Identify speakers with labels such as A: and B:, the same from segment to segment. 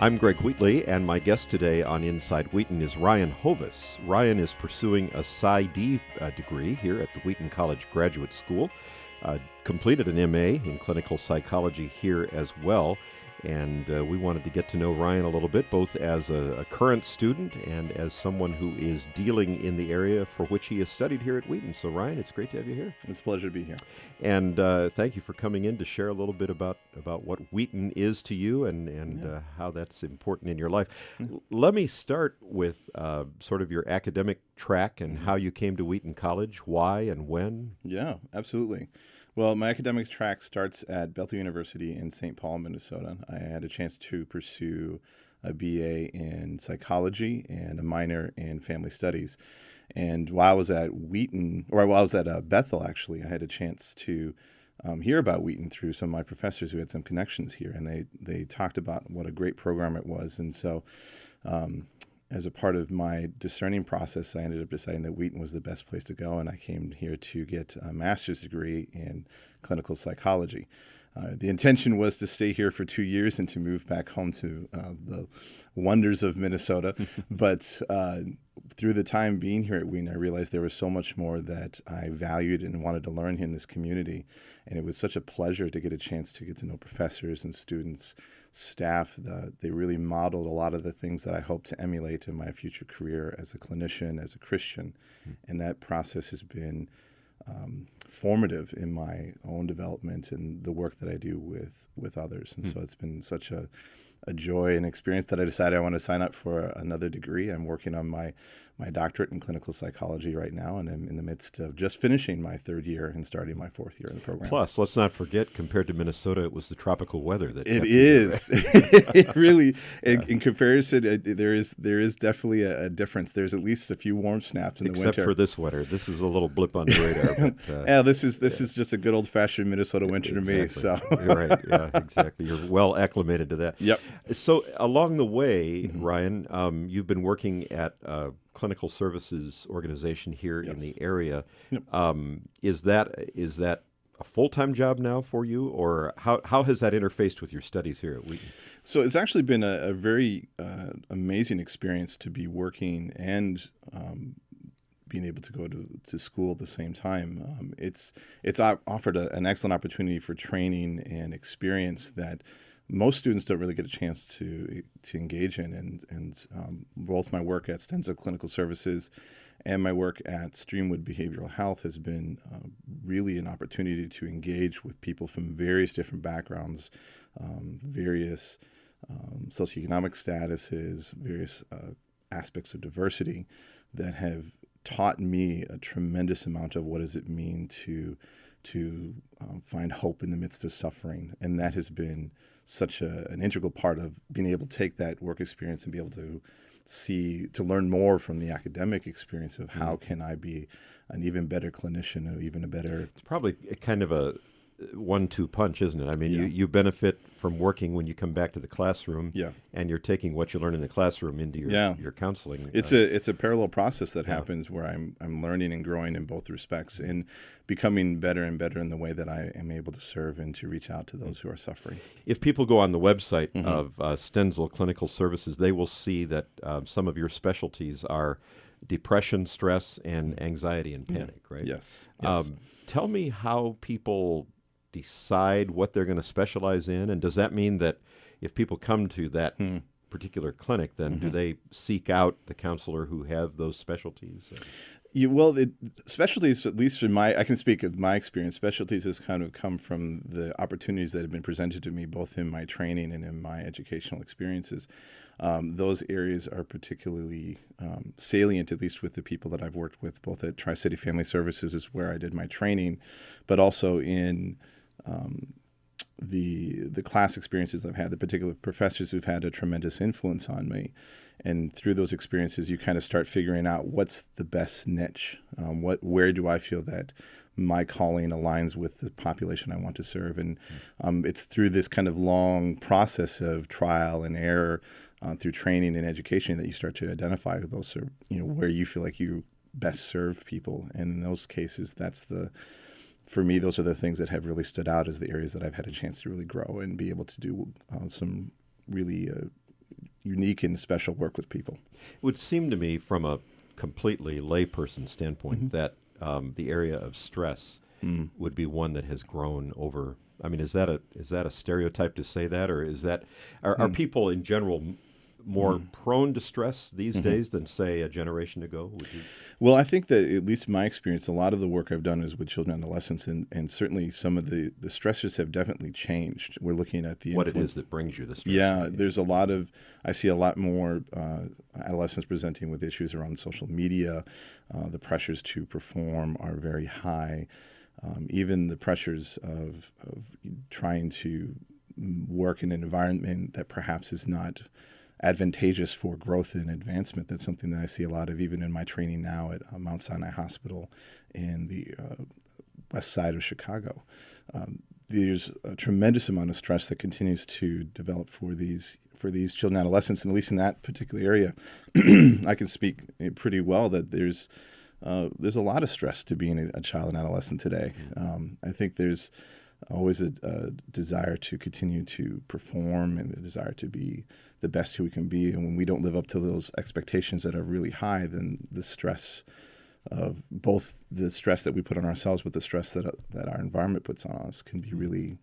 A: I'm Greg Wheatley, and my guest today on Inside Wheaton is Ryan Hovis. Ryan is pursuing a Psy.D. Degree here at the Wheaton College Graduate School. Completed an MA in clinical psychology here as well. And we wanted to get to know Ryan a little bit, both as a current student and as someone who is dealing in the area for which he has studied here at Wheaton. So, Ryan, it's great to have you here.
B: It's a pleasure to be here.
A: And thank you for coming in to share a little bit about what Wheaton is to you and how that's important in your life. Let me start with sort of your academic track and how you came to Wheaton College, why and when.
B: Yeah, absolutely. Well, my academic track starts at Bethel University in St. Paul, Minnesota. I had a chance to pursue a BA in psychology and a minor in family studies. And while I was at Wheaton, or while I was at Bethel, actually, I had a chance to hear about Wheaton through some of my professors who had some connections here, and they talked about what a great program it was. And so as a part of my discerning process, I ended up deciding that Wheaton was the best place to go, and I came here to get a master's degree in clinical psychology. The intention was to stay here for 2 years and to move back home to the wonders of Minnesota. But through the time being here at Wheaton, I realized there was so much more that I valued and wanted to learn in this community. And it was such a pleasure to get a chance to get to know professors and students, staff. They really modeled a lot of the things that I hope to emulate in my future career as a clinician, as a Christian. And that process has been formative in my own development and the work that I do with others. And so it's been such a joy and experience that I decided I want to sign up for another degree. I'm working on my doctorate in clinical psychology right now, and I'm in the midst of just finishing my third year and starting my fourth year in the program.
A: Plus, let's not forget, compared to Minnesota, it was the tropical weather that
B: it
A: kept
B: is.
A: You there.
B: It really, in comparison, there is definitely a difference. There's at least a few warm snaps in the winter.
A: Except for this winter, this is a little blip on the radar. But,
B: yeah, this is just a good old fashioned Minnesota winter to me. So
A: you're right. Yeah, exactly. You're well acclimated to that.
B: Yep.
A: So along the way, Ryan, you've been working at clinical services organization here in the area.
B: Yep.
A: Is that a full-time job now for you, or how has that interfaced with your studies here at Wheaton?
B: So it's actually been a very amazing experience to be working and being able to go to school at the same time. It's offered an excellent opportunity for training and experience that most students don't really get a chance to engage in, and both my work at Stenzel Clinical Services and my work at Streamwood Behavioral Health has been really an opportunity to engage with people from various different backgrounds, various socioeconomic statuses, various aspects of diversity that have taught me a tremendous amount of what does it mean to find hope in the midst of suffering, and that has been such an integral part of being able to take that work experience and be able to learn more from the academic experience of how can I be an even better clinician, or even a better...
A: It's probably kind of a 1-2 punch, isn't it? I mean, you benefit from working when you come back to the classroom, and you're taking what you learn in the classroom into your counseling.
B: It's a parallel process that happens where I'm learning and growing in both respects and becoming better and better in the way that I am able to serve and to reach out to those who are suffering.
A: If people go on the website of Stenzel Clinical Services, they will see that some of your specialties are depression, stress, and anxiety and panic, right?
B: Yes.
A: Tell me how people decide what they're going to specialize in, and does that mean that if people come to that particular clinic, then do they seek out the counselor who have those specialties?
B: Specialties, at least I can speak of my experience, specialties has kind of come from the opportunities that have been presented to me, both in my training and in my educational experiences. Those areas are particularly salient, at least with the people that I've worked with, both at Tri-City Family Services is where I did my training, but also in the class experiences I've had, the particular professors who've had a tremendous influence on me. And through those experiences, you kind of start figuring out what's the best niche. Where do I feel that my calling aligns with the population I want to serve? And it's through this kind of long process of trial and error, through training and education, that you start to identify those, where you feel like you best serve people. And in those cases, for me, those are the things that have really stood out as the areas that I've had a chance to really grow and be able to do some really unique and special work with people.
A: It would seem to me, from a completely layperson standpoint, that the area of stress would be one that has grown over. I mean, is that a stereotype to say that, or is that are people in general more prone to stress these days than, say, a generation ago? Would you?
B: Well, I think that, at least in my experience, a lot of the work I've done is with children and adolescents, and certainly some of the stressors have definitely changed. We're looking at the
A: What
B: influence.
A: it is that brings you the stress.
B: Yeah, there's I see a lot more adolescents presenting with issues around social media. The pressures to perform are very high. Even the pressures of trying to work in an environment that perhaps is not advantageous for growth and advancement. That's something that I see a lot of even in my training now at Mount Sinai Hospital in the west side of Chicago. There's a tremendous amount of stress that continues to develop for these children and adolescents, and at least in that particular area, I can speak pretty well that there's a lot of stress to being a child and adolescent today. I think there's always a desire to continue to perform and a desire to be the best who we can be. And when we don't live up to those expectations that are really high, then the stress of both the stress that we put on ourselves, but the stress that our environment puts on us can be really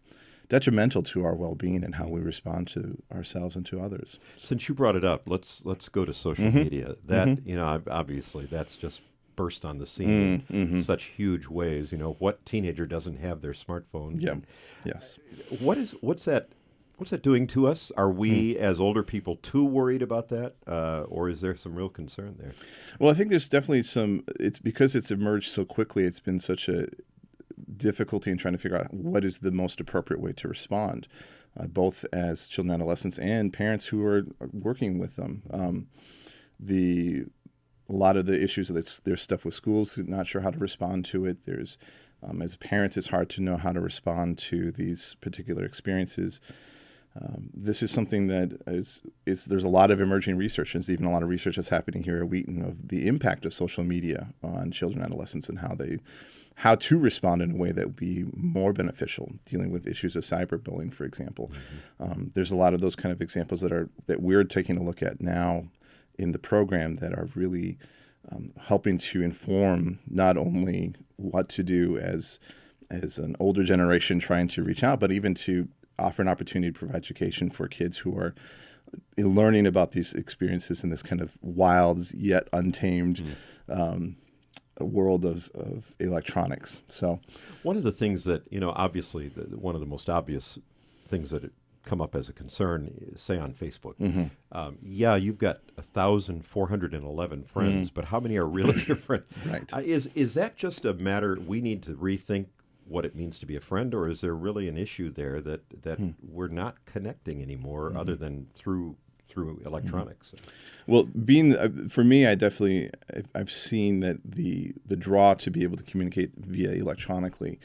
B: detrimental to our well-being and how we respond to ourselves and to others.
A: Since you brought it up, let's go to social media. That obviously that's just burst on the scene in such huge ways. What teenager doesn't have their smartphone?
B: Yeah. Yes.
A: What's that doing to us? Are we as older people too worried about that, or is there some real concern there?
B: Well, I think there's definitely some. It's because it's emerged so quickly. It's been such a difficulty in trying to figure out what is the most appropriate way to respond, both as children and adolescents and parents who are working with them. A lot of the issues, there's stuff with schools, not sure how to respond to it. There's, as parents, it's hard to know how to respond to these particular experiences. This is something that there's a lot of emerging research, and there's even a lot of research that's happening here at Wheaton of the impact of social media on children and adolescents and how to respond in a way that would be more beneficial, dealing with issues of cyberbullying, for example. There's a lot of those kind of examples that we're taking a look at now in the program that are really helping to inform not only what to do as an older generation trying to reach out, but even to offer an opportunity to provide education for kids who are learning about these experiences in this kind of wild yet untamed world of electronics. So,
A: one of the things that obviously, one of the most obvious things that come up as a concern, say on Facebook. You've got 1,411 friends, but how many are really your friends?
B: Right.
A: Is that just a matter we need to rethink what it means to be a friend, or is there really an issue there that we're not connecting anymore other than through electronics?
B: Well, for me, I've seen that the draw to be able to communicate via electronically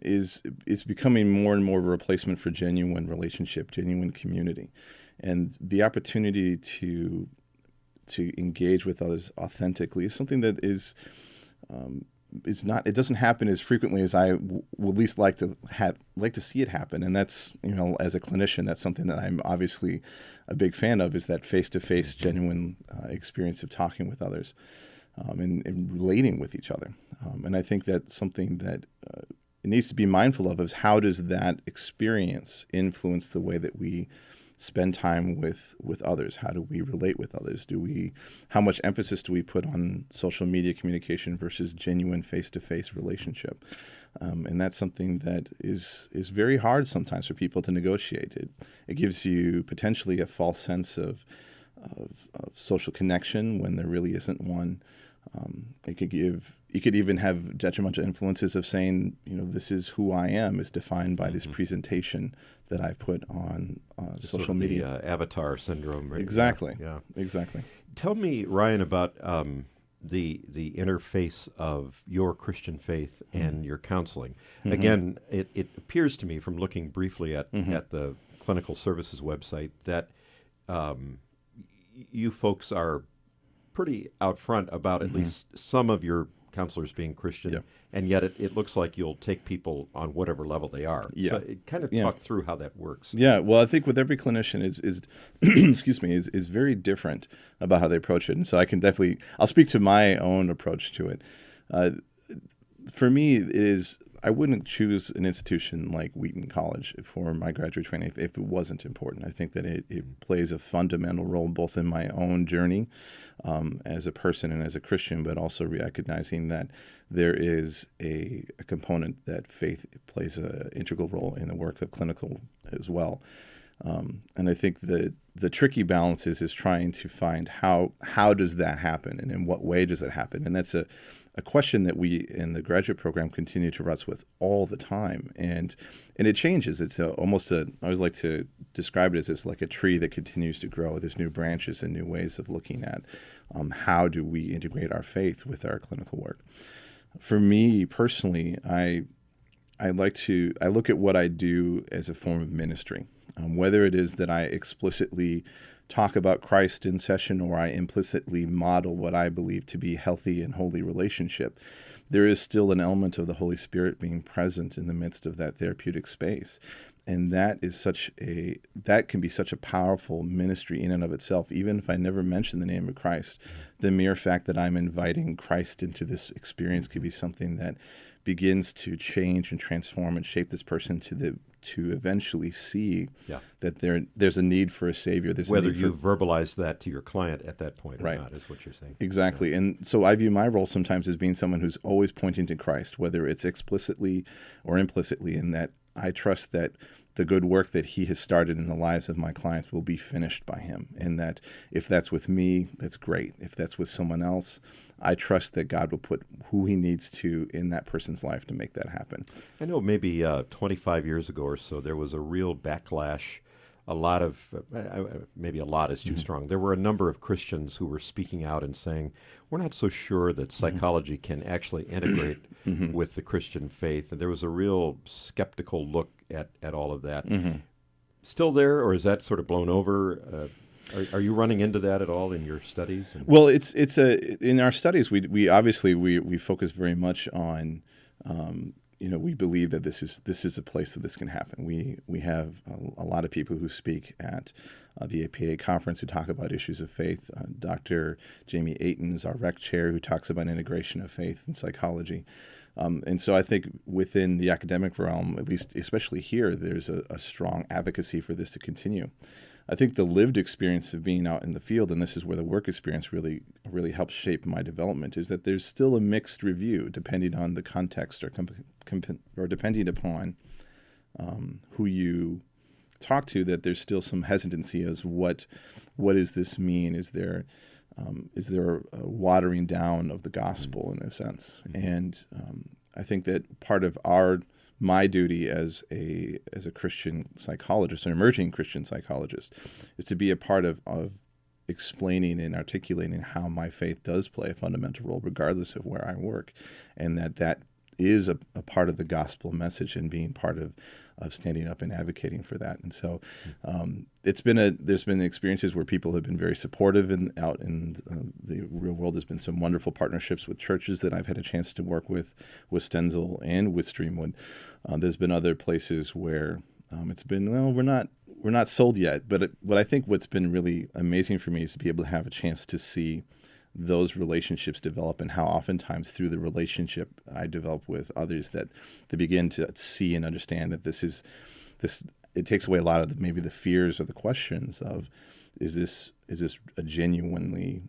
B: is becoming more and more of a replacement for genuine relationship, genuine community, and the opportunity to engage with others authentically is something that is not. It doesn't happen as frequently as I would least like to see it happen, and that's as a clinician, that's something that I'm obviously a big fan of, is that face-to-face, genuine experience of talking with others and relating with each other, and I think that's something that it needs to be mindful of, is how does that experience influence the way that we spend time with others? How do we relate with others? How much emphasis do we put on social media communication versus genuine face-to-face relationship? And that's something that is very hard sometimes for people to negotiate. It gives you potentially a false sense of social connection when there really isn't one. You could even have detrimental influences of saying, this is who I am is defined by this presentation that I put on social media.
A: The avatar syndrome. Right?
B: Exactly.
A: Yeah.
B: Exactly.
A: Tell me, Ryan, about the interface of your Christian faith and your counseling. Again, it appears to me from looking briefly at the clinical services website that you folks are pretty out front about at least some of your counselors being Christian,
B: Yeah.
A: and yet it looks like you'll take people on whatever level they are.
B: Yeah.
A: So it kind of
B: Yeah.
A: talk through how that works.
B: Yeah, well, I think with every clinician is excuse me, is very different about how they approach it. And so I'll speak to my own approach to it. For me, I wouldn't choose an institution like Wheaton College for my graduate training if it wasn't important. I think that it plays a fundamental role both in my own journey as a person and as a Christian, but also recognizing that there is a component that faith plays an integral role in the work of clinical as well. And I think the tricky balance is trying to find how does that happen and in what way does it happen? And that's a question that we in the graduate program continue to wrestle with all the time. And it changes. It's I always like to describe it as it's like a tree that continues to grow. There's new branches and new ways of looking at how do we integrate our faith with our clinical work. For me personally, I look at what I do as a form of ministry. Whether it is that I explicitly talk about Christ in session or I implicitly model what I believe to be healthy and holy relationship, there is still an element of the Holy Spirit being present in the midst of that therapeutic space. And that can be such a powerful ministry in and of itself, even if I never mention the name of Christ. The mere fact that I'm inviting Christ into this experience could be something that begins to change and transform and shape this person to eventually see that there's a need for a Savior.
A: Whether you verbalize that to your client at that point or not is what you're saying.
B: Exactly. Yeah. And so I view my role sometimes as being someone who's always pointing to Christ, whether it's explicitly or implicitly, in that I trust that the good work that he has started in the lives of my clients will be finished by him. And that if that's with me, that's great. If that's with someone else, I trust that God will put who he needs to in that person's life to make that happen.
A: I know maybe 25 years ago or so, there was a real backlash. A lot of, maybe a lot is too strong. There were a number of Christians who were speaking out and saying, we're not so sure that psychology can actually integrate with the Christian faith. And there was a real skeptical look at all of that. Still there, or is that sort of blown over? Are you running into that at all in your studies?
B: Well, in our studies, we obviously focus very much on, we believe that this is a place that this can happen. We have a lot of people who speak at the APA conference who talk about issues of faith. Dr. Jamie Ayton is our rec chair who talks about integration of faith and psychology. And so I think within the academic realm, at least especially here, there's a strong advocacy for this to continue. I think the lived experience of being out in the field, and this is where the work experience really helps shape my development, is that there's still a mixed review depending on the context or depending upon who you talk to, that there's still some hesitancy as what does this mean? Is there a watering down of the gospel in a sense? And I think that part of my duty as a Christian psychologist, an emerging Christian psychologist, is to be a part of explaining and articulating how my faith does play a fundamental role regardless of where I work, and that is a part of the gospel message and being part of standing up and advocating for that. And so there's been experiences where people have been very supportive out in the real world. There's been some wonderful partnerships with churches that I've had a chance to work with Stenzel and with Streamwood. There's been other places where it's been, well, we're not sold yet. But what I think what's been really amazing for me is to be able to have a chance to see those relationships develop, and how oftentimes through the relationship I develop with others that they begin to see and understand that it takes away a lot of maybe the fears or the questions of, is this a genuinely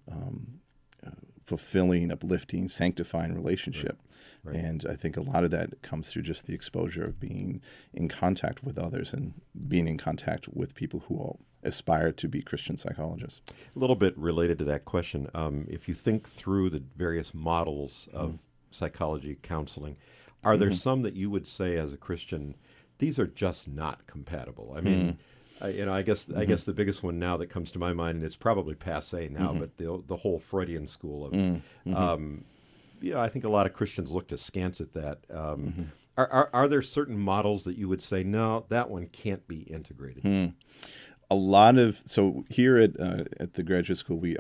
B: fulfilling, uplifting, sanctifying relationship? Right. And I think a lot of that comes through just the exposure of being in contact with others and being in contact with people who all aspire to be Christian psychologists.
A: A little bit related to that question, if you think through the various models of psychology counseling, are there some that you would say as a Christian, these are just not compatible? I mean, I guess the biggest one now that comes to my mind, and it's probably passé now, but the whole Freudian school of I think a lot of Christians look askance at that. Are there certain models that you would say, no, that one can't be integrated?
B: So here at the graduate school, we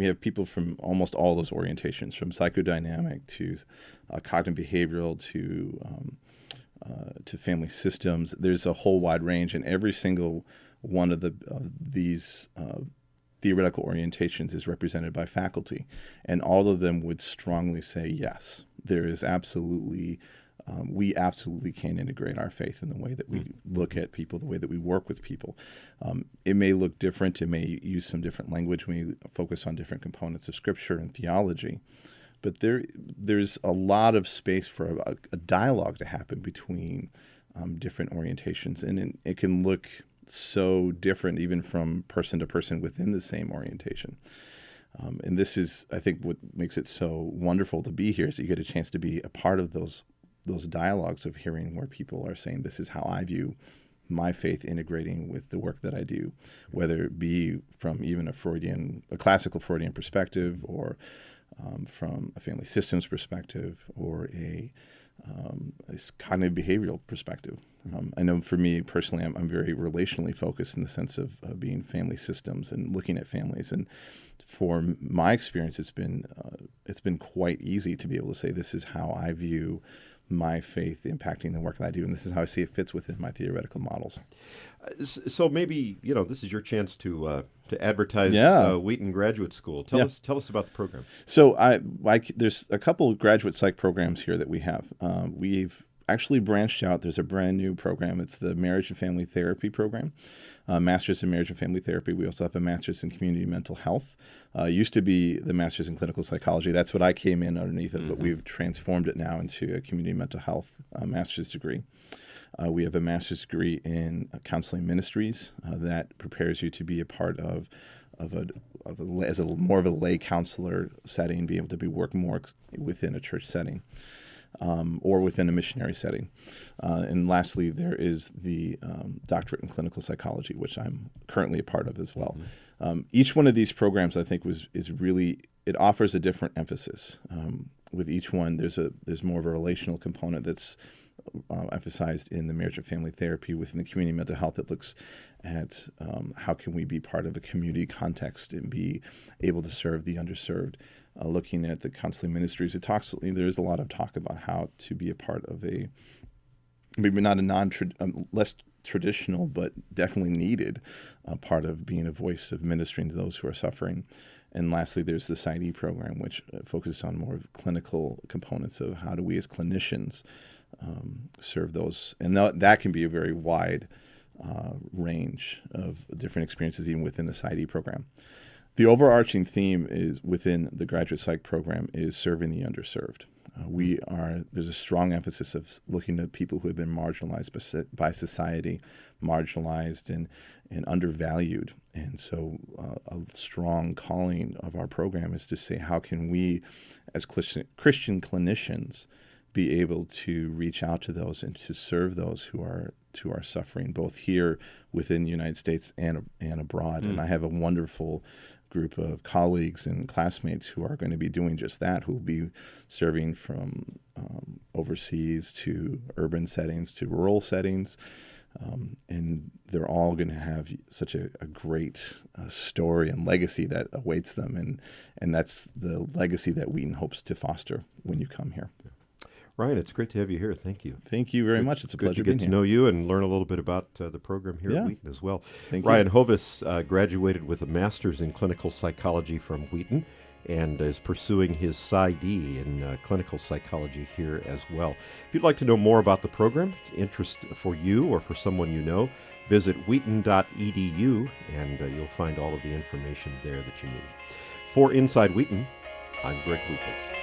B: have people from almost all those orientations, from psychodynamic to cognitive behavioral to family systems. There's a whole wide range, and every single one of these theoretical orientations is represented by faculty, and all of them would strongly say yes. There is absolutely. We absolutely can integrate our faith in the way that we look at people, the way that we work with people. It may look different. It may use some different language. We focus on different components of Scripture and theology. But there's a lot of space for a dialogue to happen between different orientations. And it can look so different even from person to person within the same orientation. And this is, I think, what makes it so wonderful to be here, is that you get a chance to be a part of those dialogues of hearing where people are saying, this is how I view my faith integrating with the work that I do, whether it be from even a classical Freudian perspective, or from a family systems perspective, or a cognitive behavioral perspective. I know for me personally, I'm very relationally focused in the sense of being family systems and looking at families. And for my experience, it's been quite easy to be able to say, this is how I view my faith impacting the work that I do, and this is how I see it fits within my theoretical models.
A: So maybe this is your chance to advertise Wheaton Graduate School. Tell us about the program.
B: So there's a couple of graduate psych programs here that we have. We've actually branched out. There's a brand new program. It's the Marriage and Family Therapy program, Master's in Marriage and Family Therapy. We also have a Master's in Community Mental Health. Used to be the Master's in Clinical Psychology. That's what I came in underneath it, but we've transformed it now into a Community Mental Health Master's degree. We have a Master's degree in Counseling Ministries that prepares you to be a part of as more of a lay counselor setting, be able to work more within a church setting. Or within a missionary setting. And lastly, there is the doctorate in clinical psychology, which I'm currently a part of as well. Each one of these programs, I think, it offers a different emphasis. With each one, there's more of a relational component that's emphasized in the marriage and family therapy. Within the community mental health, it looks at how can we be part of a community context and be able to serve the underserved. Looking at the counseling ministries, there's a lot of talk about how to be a part of maybe not less traditional, but definitely needed part of being a voice of ministering to those who are suffering. And lastly, there's the Psy.D program, which focuses on more clinical components of how do we as clinicians serve those. And that can be a very wide range of different experiences even within the Psy.D program. The overarching theme is within the graduate psych program is serving the underserved. There's a strong emphasis of looking at people who have been marginalized by society, marginalized and undervalued. And so a strong calling of our program is to say, how can we as Christian clinicians be able to reach out to those and to serve those who are suffering, both here within the United States and abroad. And I have a wonderful group of colleagues and classmates who are going to be doing just that, who will be serving from overseas to urban settings to rural settings. And they're all going to have such a great story and legacy that awaits them. And that's the legacy that Wheaton hopes to foster when you come here.
A: Ryan, it's great to have you here. Thank you.
B: Thank you very much. It's a pleasure being here.
A: Good to know you and learn a little bit about the program here at Wheaton as well.
B: Thank
A: Ryan
B: you.
A: Hovis graduated with a Master's in Clinical Psychology from Wheaton and is pursuing his Psy.D in clinical psychology here as well. If you'd like to know more about the program, interest for you or for someone you know, visit wheaton.edu and you'll find all of the information there that you need. For Inside Wheaton, I'm Greg Wheatley.